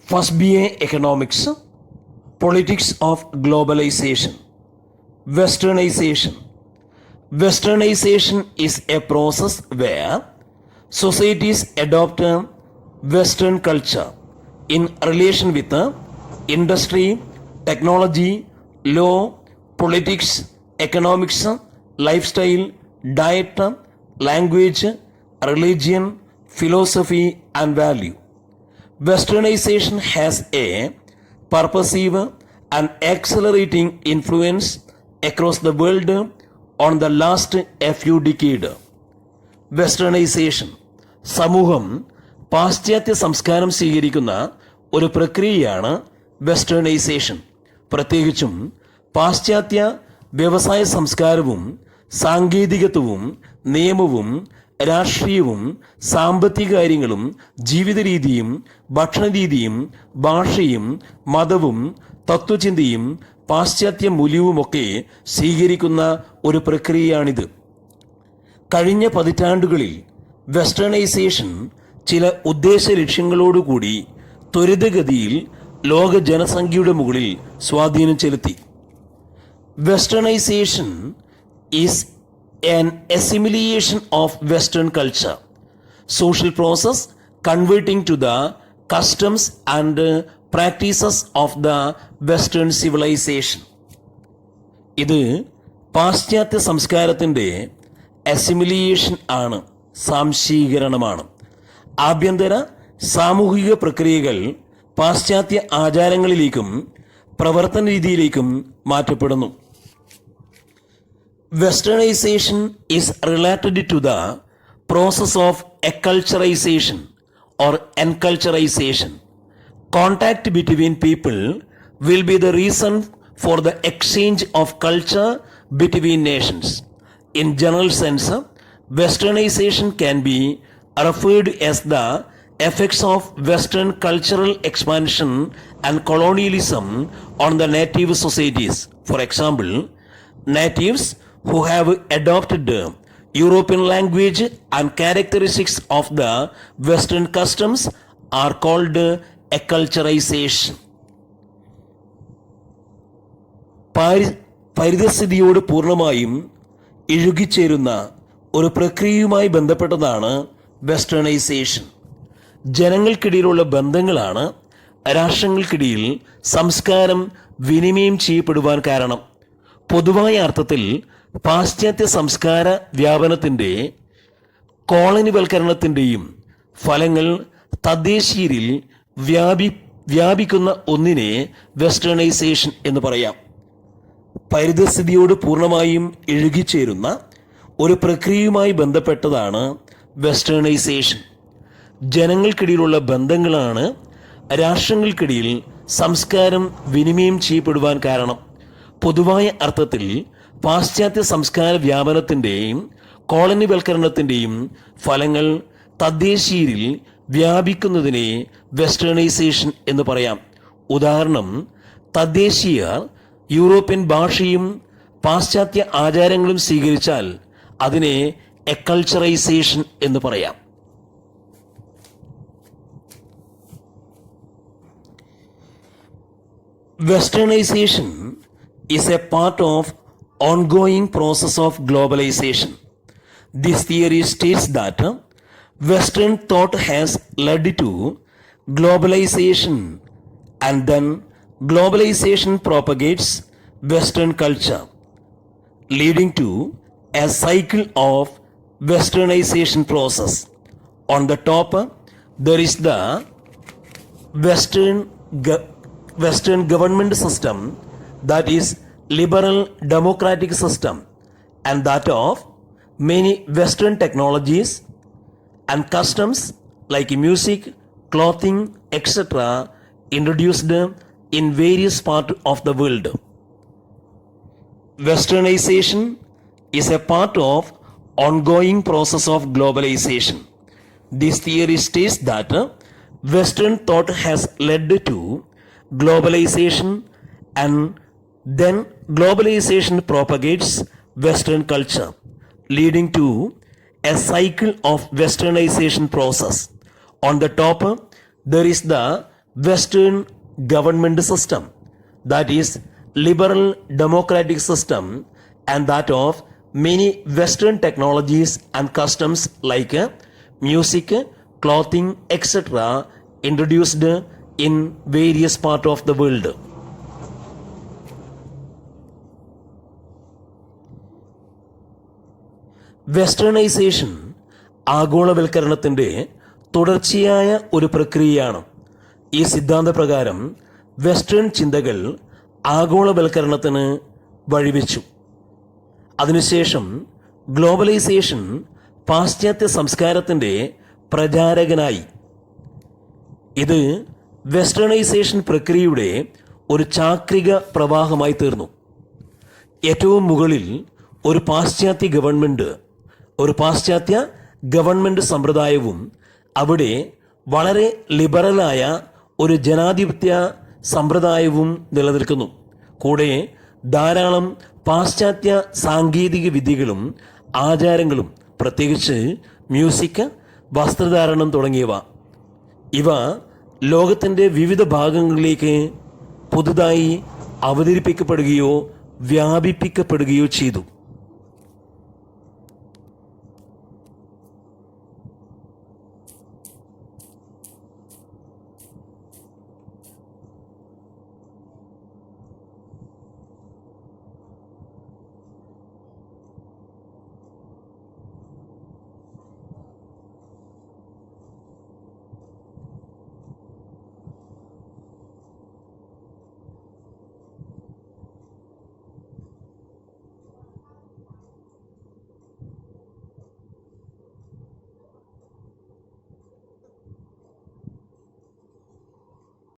First BA Economics, Politics of Globalization. Westernization. Westernization is a process where societies adopt Western culture in relation with industry, technology, law, politics, economics, lifestyle, diet, language, religion, philosophy, and value. Westernization has a purposive and accelerating influence across the world on the last a few decades. Westernisation സമൂഹം പാശ്ചാത്യ സംസ്കാരം സ്വീകരിക്കുന്ന ഒരു പ്രക്രിയയാണ് westernisation. പ്രത്യേകിച്ചും പാശ്ചാത്യ വ്യവസായ സംസ്കാരവും സാങ്കേതികത്വവും നിയമവും രാഷ്ട്രീയവും സാമ്പത്തിക കാര്യങ്ങളും ജീവിത രീതിയും ഭക്ഷണരീതിയും ഭാഷയും മതവും തത്വചിന്തയും പാശ്ചാത്യ മൂല്യവുമൊക്കെ സ്വീകരിക്കുന്ന ഒരു പ്രക്രിയയാണിത്. കഴിഞ്ഞ പതിറ്റാണ്ടുകളിൽ വെസ്റ്റേണൈസേഷൻ ചില ഉദ്ദേശ ലക്ഷ്യങ്ങളോടുകൂടി ത്വരിതഗതിയിൽ ലോക ജനസംഖ്യയുടെ മുകളിൽ സ്വാധീനം ചെലുത്തി. Westernisation is an assimilation of Western culture, social process converting to the customs and practices of the Western civilization. ഇത് പാശ്ചാത്യ സംസ്കാരത്തിൻ്റെ അസിമിലിയേഷൻ ആണ്, സാംശീകരണമാണ്. ആഭ്യന്തര സാമൂഹിക പ്രക്രിയകൾ പാശ്ചാത്യ ആചാരങ്ങളിലേക്കും പ്രവർത്തന രീതിയിലേക്കും മാറ്റപ്പെടുന്നു. Westernization is related to the process of acculturation or enculturation. Contact between people will be the reason for the exchange of culture between nations. In general sense, Westernization can be referred as the effects of Western cultural expansion and colonialism on the native societies. For example, natives who have adopted European language and characteristics of the Western customs are called acculturation. പരിതസ്ഥിതിയോട് പൂർണ്ണമായും ഇഴുകിച്ചേരുന്ന ഒരു പ്രക്രിയയുമായി ബന്ധപ്പെട്ടതാണ് westernisation. ജനങ്ങൾക്കിടയിലുള്ള ബന്ധങ്ങളാണ് രാഷ്ട്രങ്ങൾക്കിടയിൽ സംസ്കാരം വിനിമയം ചെയ്യപ്പെടുവാൻ കാരണം. പൊതുവായ അർത്ഥത്തിൽ പാശ്ചാത്യ സംസ്കാര വ്യാപനത്തിൻ്റെ കോളനിവൽക്കരണത്തിൻ്റെയും ഫലങ്ങൾ തദ്ദേശീയരിൽ വ്യാപിക്കുന്ന ഒന്നിനെ വെസ്റ്റേണൈസേഷൻ എന്ന് പറയാം. പരിതസ്ഥിതിയോട് പൂർണ്ണമായും ഇഴുകിച്ചേരുന്ന ഒരു പ്രക്രിയയുമായി ബന്ധപ്പെട്ടതാണ് വെസ്റ്റേണൈസേഷൻ. ജനങ്ങൾക്കിടയിലുള്ള ബന്ധങ്ങളാണ് രാഷ്ട്രങ്ങൾക്കിടയിൽ സംസ്കാരം വിനിമയം ചെയ്യപ്പെടുവാൻ കാരണം. പൊതുവായ അർത്ഥത്തിൽ പാശ്ചാത്യ സംസ്കാര വ്യാപനത്തിൻ്റെയും കോളനിവൽക്കരണത്തിൻ്റെയും ഫലങ്ങൾ തദ്ദേശീയരിൽ വ്യാപിക്കുന്നതിനെ വെസ്റ്റേണൈസേഷൻ എന്ന് പറയാം. ഉദാഹരണം, തദ്ദേശീയർ യൂറോപ്യൻ ഭാഷയും പാശ്ചാത്യ ആചാരങ്ങളും സ്വീകരിച്ചാൽ അതിനെ എക്കൾച്ചറൈസേഷൻ എന്ന് പറയാം. Westernization is a part of ongoing process of globalization. This theory states that Western thought has led to globalization and then globalization propagates Western culture, leading to a cycle of Westernization process. On the top, there is the Western government system, that is liberal democratic system, and that of many Western technologies and customs like music, clothing, etc. introduced in various parts of the world. Westernization is a part of ongoing process of globalization. This theory states that Western thought has led to globalization and then globalization propagates Western culture, leading to a cycle of Westernization process. On the top, there is the Western government system, that is liberal democratic system, and that of many Western technologies and customs like music, clothing, etc. introduced in various parts of the world. Westernisation ആഗോളവൽക്കരണത്തിൻ്റെ തുടർച്ചയായ ഒരു പ്രക്രിയയാണ്. ഈ സിദ്ധാന്തപ്രകാരം western ചിന്തകൾ ആഗോളവൽക്കരണത്തിന് വഴിവെച്ചു. അതിനുശേഷം globalisation പാശ്ചാത്യ സംസ്കാരത്തിൻ്റെ പ്രചാരകനായി. ഇത് വെസ്റ്റേണൈസേഷൻ പ്രക്രിയയുടെ ഒരു ചാക്രിക പ്രവാഹമായി തീർന്നു. ഏറ്റവും മുകളിൽ ഒരു പാശ്ചാത്യ ഗവൺമെൻറ് സമ്പ്രദായവും അവിടെ വളരെ ലിബറലായ ഒരു ജനാധിപത്യ സമ്പ്രദായവും നിലനിൽക്കുന്നു. കൂടെ ധാരാളം പാശ്ചാത്യ സാങ്കേതിക വിദ്യകളും ആചാരങ്ങളും, പ്രത്യേകിച്ച് മ്യൂസിക്, വസ്ത്രധാരണം തുടങ്ങിയവ. ഇവ ലോകത്തിൻ്റെ വിവിധ ഭാഗങ്ങളിലേക്ക് പുതുതായി അവതരിപ്പിക്കപ്പെടുകയോ വ്യാപിപ്പിക്കപ്പെടുകയോ ചെയ്തു.